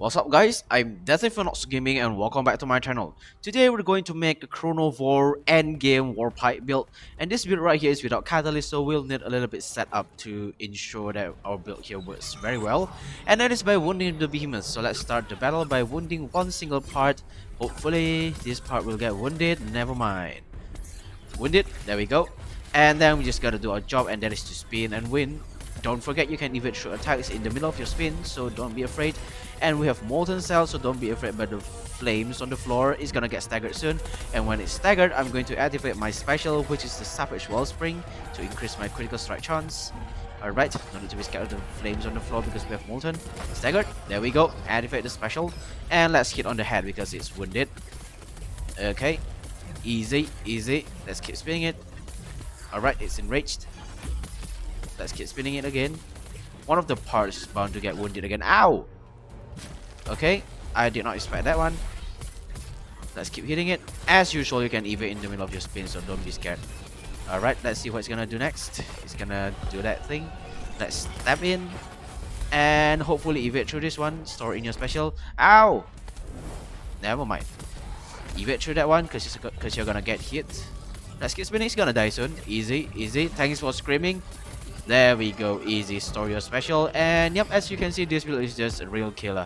What's up guys, I'm DeatHInfernoXxGaming and welcome back to my channel. Today we're going to make a Chronovore endgame war pipe build, and this build right here is without catalyst, so we'll need a little bit setup to ensure that our build here works very well, and that is by wounding the behemoths. So let's start the battle by wounding one single part. Hopefully this part will get wounded, never mind. Wounded, there we go. And then we just gotta do our job, and that is to spin and win. Don't forget you can evade through attacks in the middle of your spin, so don't be afraid. And we have molten cells, so don't be afraid by the flames on the floor. It's gonna get staggered soon, and when it's staggered, I'm going to activate my special, which is the Savage Wellspring, to increase my critical strike chance. Alright, no need to be scared of the flames on the floor because we have molten. Staggered, there we go. Activate the special, and let's hit on the head because it's wounded. Okay, easy, easy. Let's keep spinning it. Alright, it's enraged. Let's keep spinning it again. One of the parts is bound to get wounded again. Ow! Okay, I did not expect that one. Let's keep hitting it. As usual, you can evade in the middle of your spin, so don't be scared. Alright, let's see what it's gonna do next. It's gonna do that thing. Let's stab in. And hopefully evade through this one. Store in your special. Ow! Never mind. Evade through that one because you're gonna get hit. Let's keep spinning. It's gonna die soon. Easy, easy. Thanks for screaming. There we go, easy. Store your special, and yep, as you can see, this build is just a real killer.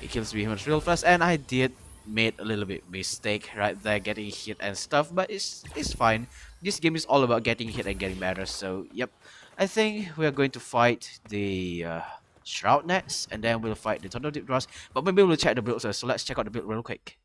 It kills behemoths real fast, and I did made a little bit mistake right there, getting hit and stuff, but it's fine. This game is all about getting hit and getting better, so yep. I think we are going to fight the Shroud next, and then we'll fight the Thunder Deep Thrust, but maybe we'll check the build first, so let's check out the build real quick.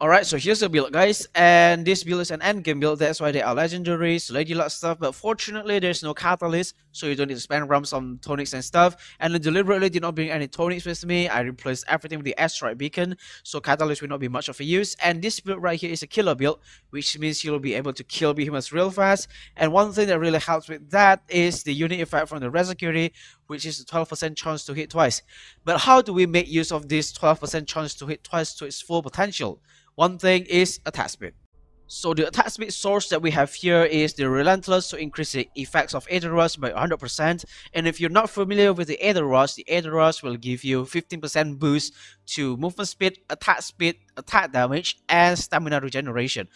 Alright, so here's the build guys, and this build is an endgame build, that's why they are legendaries, lady luck stuff, but fortunately there's no catalyst, so you don't need to spend rums on tonics and stuff, and I deliberately did not bring any tonics with me. I replaced everything with the asteroid beacon, so catalyst will not be much of a use, and this build right here is a killer build, which means you'll be able to kill behemoths real fast, and one thing that really helps with that is the unique effect from the Rezakiri, which is a 12% chance to hit twice. But how do we make use of this 12% chance to hit twice to its full potential? One thing is attack speed. So the attack speed source that we have here is the Relentless to increase the effects of Aether Rush by 100%. And if you're not familiar with the Aether Rush will give you 15% boost to movement speed, attack damage, and stamina regeneration.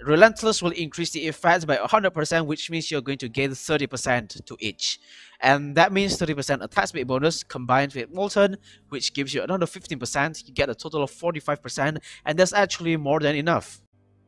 Relentless will increase the effects by 100%, which means you're going to gain 30% to each. And that means 30% attack speed bonus combined with Molten, which gives you another 15%. You get a total of 45%, and that's actually more than enough.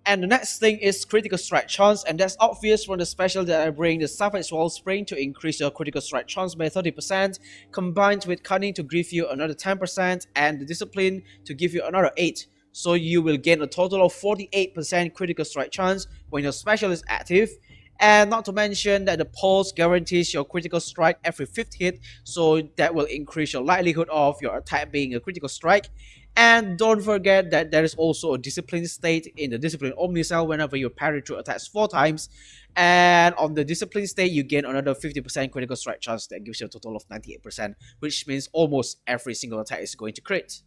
And the next thing is critical strike chance, and that's obvious from the special that I bring, the Savage Wellspring, to increase your critical strike chance by 30%, combined with Cunning to give you another 10%, and the Discipline to give you another 8%. So you will gain a total of 48% critical strike chance when your special is active. And not to mention that the pulse guarantees your critical strike every 5th hit, so that will increase your likelihood of your attack being a critical strike. And don't forget that there is also a discipline state in the discipline Omnicell whenever you parry through attacks 4 times. And on the discipline state, you gain another 50% critical strike chance. That gives you a total of 98%, which means almost every single attack is going to crit.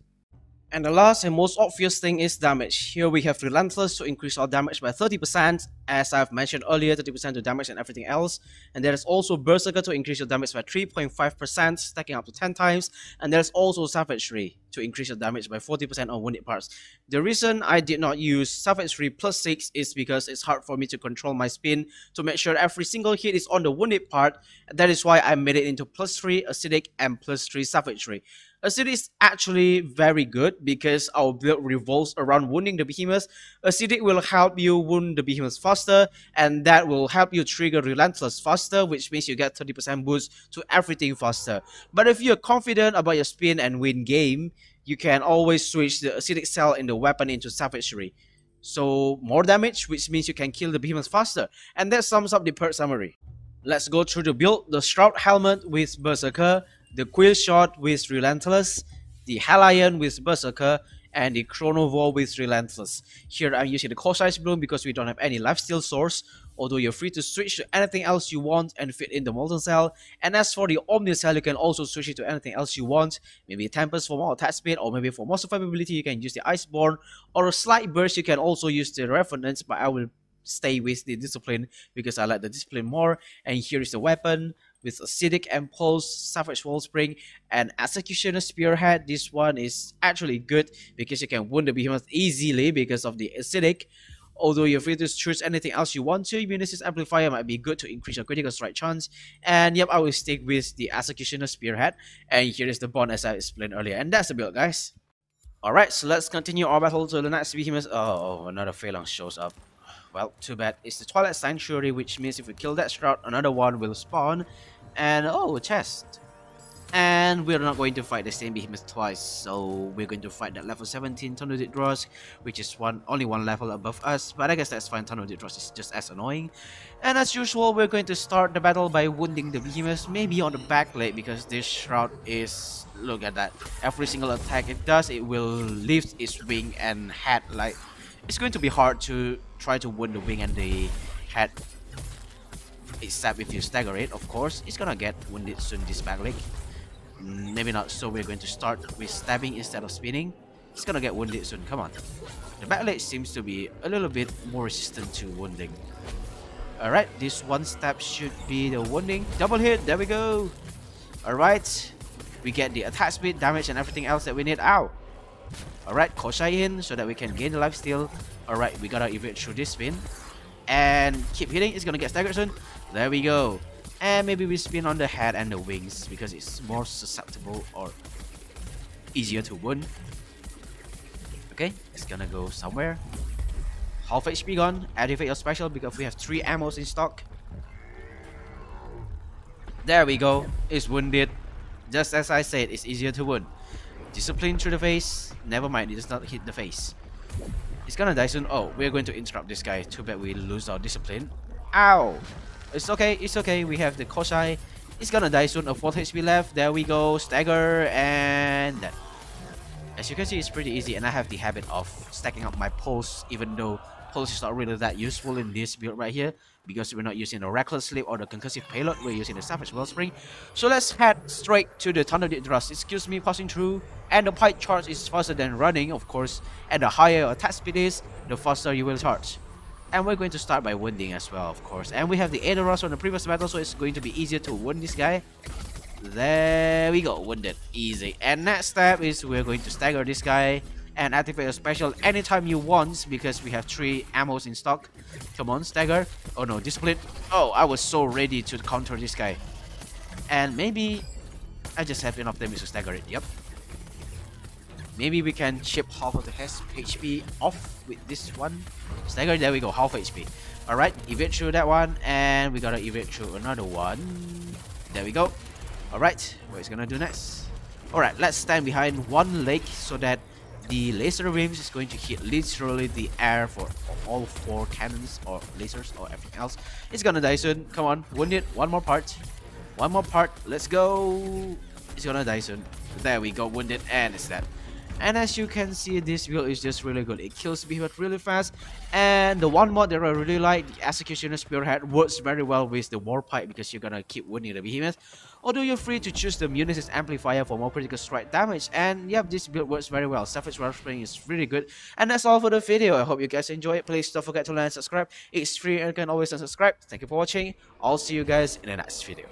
And the last and most obvious thing is damage. Here we have Relentless to increase our damage by 30%, as I've mentioned earlier, 30% to damage and everything else. And there is also Berserker to increase your damage by 3.5%, stacking up to 10 times. And there's also Savagery to increase your damage by 40% on wounded parts. The reason I did not use Savagery plus 6 is because it's hard for me to control my spin to make sure every single hit is on the wounded part. That is why I made it into plus 3 Acidic and plus 3 Savagery. Acidic is actually very good because our build revolves around wounding the behemoths. Acidic will help you wound the behemoths faster, and that will help you trigger Relentless faster, which means you get 30% boost to everything faster. But if you're confident about your spin and win game, you can always switch the Acidic cell in the weapon into Savagery. So more damage, which means you can kill the behemoths faster. And that sums up the perk summary. Let's go through the build. The Shroud Helmet with Berserker, the Quill Shot with Relentless, the Hellion with Berserker, and the Chronovore with Relentless. Here I'm using the Core Size Bloom because we don't have any lifesteal source, although you're free to switch to anything else you want and fit in the Molten Cell. And as for the Omni Cell, you can also switch it to anything else you want, maybe Tempest for more attack speed, or maybe for more survivability you can use the Iceborne, or a Slight Burst you can also use the Revenant, but I will stay with the Discipline because I like the Discipline more. And here is the weapon with Acidic Impulse, Savage Wellspring, and Executioner Spearhead. This one is actually good because you can wound the behemoth easily because of the Acidic. Although you're free to choose anything else you want to, Munisys Amplifier might be good to increase your critical strike chance. And yep, I will stick with the Executioner Spearhead. And here is the bond as I explained earlier. And that's the build, guys. Alright, so let's continue our battle to the next behemoth. Oh, another Phalanx shows up. Well, too bad. It's the Twilight Sanctuary, which means if we kill that Shroud, another one will spawn. And oh, a chest. And we're not going to fight the same behemoth twice, so we're going to fight that level 17 Tornadic Dross, which is only one level above us, but I guess that's fine. Tornadic Dross is just as annoying. And as usual, we're going to start the battle by wounding the behemoth, maybe on the back leg, because this Shroud is, look at that, every single attack it does, it will lift its wing and head. Like, it's going to be hard to try to wound the wing and the head, except if you stagger it, of course. It's gonna get wounded soon, this back leg. Maybe not, so we're going to start with stabbing instead of spinning. It's gonna get wounded soon, come on. The back leg seems to be a little bit more resistant to wounding. Alright, this one stab should be the wounding. Double hit, there we go. Alright, we get the attack speed, damage, and everything else that we need. Ow! Alright, Koshai in so that we can gain the lifesteal. Alright, we gotta evade through this spin. And keep hitting, it's gonna get staggered soon. There we go. And maybe we spin on the head and the wings because it's more susceptible or easier to wound. Okay, it's gonna go somewhere. Half HP gone. Activate your special because we have 3 ammos in stock. There we go. It's wounded. Just as I said, it's easier to wound. Discipline through the face. Never mind, it does not hit the face. It's gonna die soon. Oh, we're going to interrupt this guy. Too bad we lose our discipline. Ow! It's okay, we have the Koshai. It's gonna die soon, a 4 HP left. There we go, stagger, and that. As you can see, it's pretty easy, and I have the habit of stacking up my pulse, even though pulse is not really that useful in this build right here, because we're not using the Reckless Sleep or the Concussive Payload, we're using the Savage Wellspring. So let's head straight to the Tornadic Thrust. Excuse me passing through, and the Pike charge is faster than running, of course, and the higher your attack speed is, the faster you will charge. And we're going to start by wounding as well, of course. And we have the Aedoros from the previous battle, so it's going to be easier to wound this guy. There we go, wounded, easy. And next step is we're going to stagger this guy and activate a special anytime you want because we have 3 ammos in stock. Come on, stagger. Oh no, discipline. Oh, I was so ready to counter this guy. And maybe I just have enough damage to stagger it. Yep. Maybe we can chip half of the HP off with this one. Stagger, there we go, half HP. Alright, evade through that one, and we gotta evade through another one. There we go. Alright, what is gonna do next? Alright, let's stand behind one leg so that the laser beams is going to hit literally the air for all 4 cannons or lasers or everything else. It's gonna die soon. Come on, wound it. One more part. One more part. Let's go. It's gonna die soon. There we go, wounded, and it's dead. And as you can see, this build is just really good. It kills behemoth really fast. And the one mod that I really like, the Executioner Spearhead, works very well with the War Pipe because you're gonna keep wounding the behemoth. Although you're free to choose the Munisys Amplifier for more critical strike damage. And yep, this build works very well. Savage Wellspring is really good. And that's all for the video. I hope you guys enjoy it. Please don't forget to like and subscribe. It's free and you can always unsubscribe. Thank you for watching. I'll see you guys in the next video.